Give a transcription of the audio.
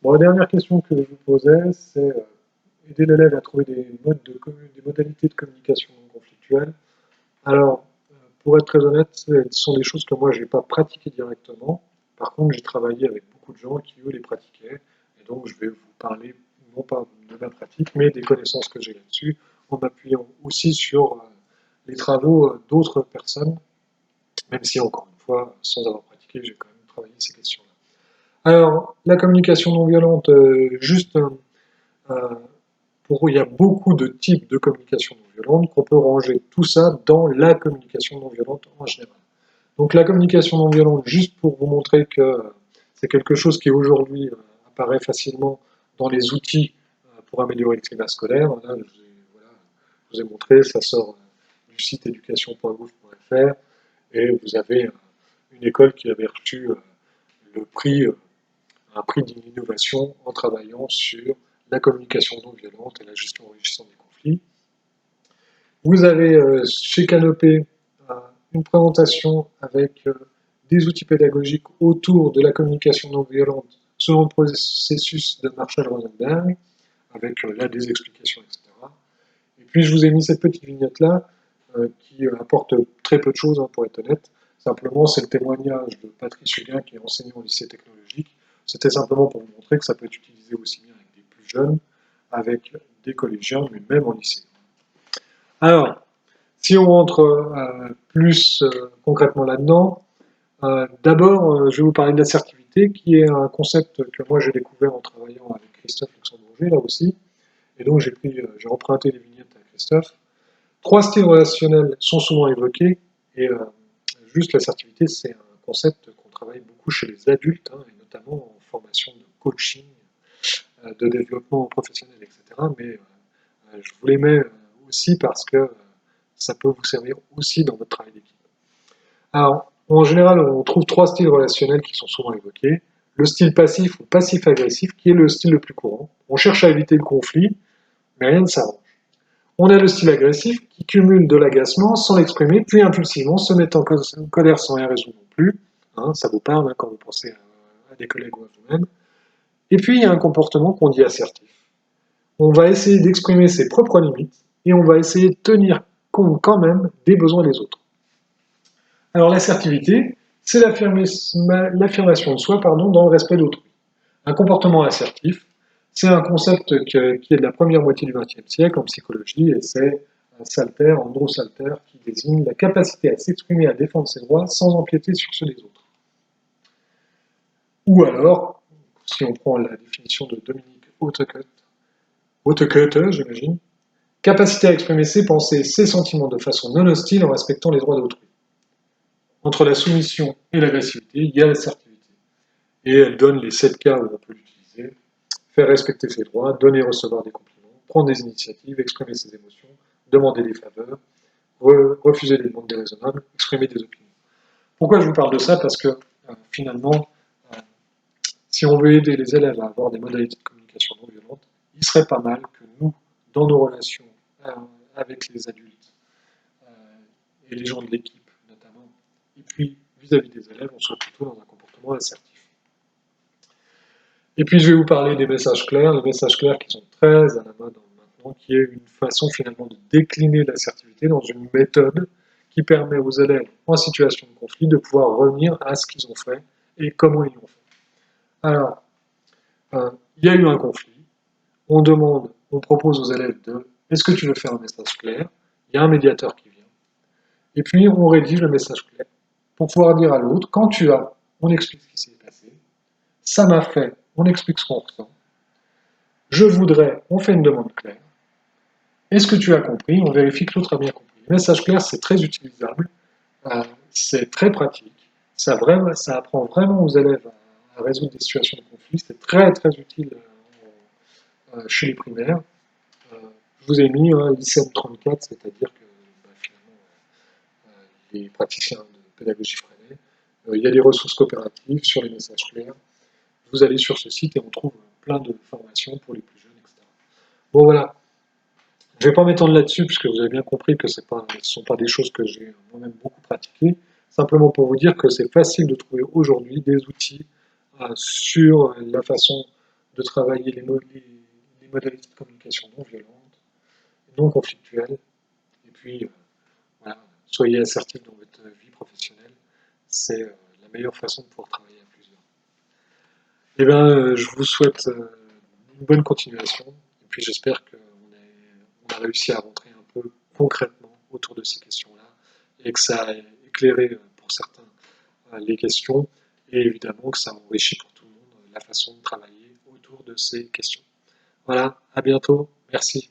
Bon, la dernière question que je vous posais, c'est aider l'élève à trouver des modalités de communication non conflictuelle. Alors, pour être très honnête, ce sont des choses que moi, je n'ai pas pratiquées directement. Par contre, j'ai travaillé avec beaucoup de gens qui, eux, les pratiquaient. Et donc, je vais vous parler, non pas de ma pratique, mais des connaissances que j'ai là-dessus, en m'appuyant aussi sur les travaux d'autres personnes, même si, encore une fois, sans avoir pratiqué, j'ai quand même travaillé ces questions-là. Alors, la communication non violente, il y a beaucoup de types de communication non violente qu'on peut ranger tout ça dans la communication non violente en général. Donc la communication non violente, juste pour vous montrer que c'est quelque chose qui aujourd'hui apparaît facilement dans les outils pour améliorer le climat scolaire. Là, je vous ai montré, ça sort du site éducation.gouv.fr et vous avez une école qui avait reçu le prix, un prix d'innovation en travaillant sur la communication non violente et la gestion enrichissante des conflits. Vous avez chez Canopé une présentation avec des outils pédagogiques autour de la communication non violente selon le processus de Marshall-Rosenberg, avec là des explications, etc. Et puis je vous ai mis cette petite vignette-là qui apporte très peu de choses, hein, pour être honnête. Simplement, c'est le témoignage de Patrice Hulien, qui est enseignant au lycée technologique. C'était simplement pour vous montrer que ça peut être utilisé aussi bien avec des plus jeunes, avec des collégiens, mais même en lycée. Alors, si on rentre plus concrètement là-dedans, d'abord, je vais vous parler de l'assertivité, qui est un concept que moi j'ai découvert en travaillant avec Christophe Luxembourger, là aussi. Et donc j'ai emprunté les vignettes à Christophe. Trois styles relationnels sont souvent évoqués, et juste l'assertivité, c'est un concept qu'on travaille beaucoup chez les adultes, hein, et notamment en formation de coaching, de développement professionnel, etc. Mais je vous les mets aussi parce que ça peut vous servir aussi dans votre travail d'équipe. Alors, en général, on trouve trois styles relationnels qui sont souvent évoqués. Le style passif ou passif-agressif, qui est le style le plus courant. On cherche à éviter le conflit, mais rien ne s'arrange. On a le style agressif, qui cumule de l'agacement sans l'exprimer, puis impulsivement se met en colère sans rien résoudre non plus. Hein, ça vous parle, hein, quand vous pensez à des collègues ou à vous-même. Et puis, il y a un comportement qu'on dit assertif. On va essayer d'exprimer ses propres limites, et on va essayer de tenir compte quand même des besoins des autres. Alors l'assertivité, c'est l'affirmation de soi, dans le respect d'autrui. Un comportement assertif, c'est un concept qui est de la première moitié du XXe siècle en psychologie, et c'est Salter, Andrew Salter, qui désigne la capacité à s'exprimer et à défendre ses droits sans empiéter sur ceux des autres. Ou alors, si on prend la définition de Dominique Hautekoete, j'imagine, capacité à exprimer ses pensées, ses sentiments de façon non hostile en respectant les droits d'autrui. Entre la soumission et l'agressivité, il y a l'assertivité. Et elle donne les 7 cas où on peut l'utiliser. Faire respecter ses droits, donner et recevoir des compliments, prendre des initiatives, exprimer ses émotions, demander des faveurs, refuser des demandes déraisonnables, exprimer des opinions. Pourquoi je vous parle de ça? Parce que finalement, si on veut aider les élèves à avoir des modalités de communication non violentes, il serait pas mal que nous, dans nos relations avec les adultes et les gens de l'équipe notamment, et puis vis-à-vis des élèves, on soit plutôt dans un comportement assertif. Et puis je vais vous parler des messages clairs, les messages clairs qui sont très à la mode maintenant, qui est une façon finalement de décliner l'assertivité dans une méthode qui permet aux élèves en situation de conflit de pouvoir revenir à ce qu'ils ont fait et comment ils l'ont fait. Alors, il y a eu un conflit, on propose aux élèves de est-ce que tu veux faire un message clair? Il y a un médiateur qui vient. Et puis on rédige le message clair pour pouvoir dire à l'autre, quand tu as, on explique ce qui s'est passé, ça m'a fait, on explique ce qu'on ressent, je voudrais, on fait une demande claire. Est-ce que tu as compris? On vérifie que l'autre a bien compris. Le message clair, c'est très utilisable, c'est très pratique, ça apprend vraiment aux élèves à résoudre des situations de conflit, c'est très très utile chez les primaires. Je vous ai mis l'ICM 34, c'est-à-dire que finalement, les praticiens de pédagogie freinée, il y a des ressources coopératives sur les messages clairs. Vous allez sur ce site et on trouve plein de formations pour les plus jeunes, etc. Bon voilà, je ne vais pas m'étendre là-dessus, puisque vous avez bien compris que ce ne sont pas des choses que j'ai moi-même beaucoup pratiquées, simplement pour vous dire que c'est facile de trouver aujourd'hui des outils sur la façon de travailler les modalités de communication non violente, non conflictuelle, et puis voilà, soyez assertif dans votre vie professionnelle, c'est la meilleure façon de pouvoir travailler à plusieurs. Eh bien, je vous souhaite une bonne continuation, et puis j'espère qu'on a réussi à rentrer un peu concrètement autour de ces questions-là, et que ça a éclairé pour certains les questions, et évidemment que ça enrichit pour tout le monde la façon de travailler autour de ces questions. Voilà, à bientôt, merci.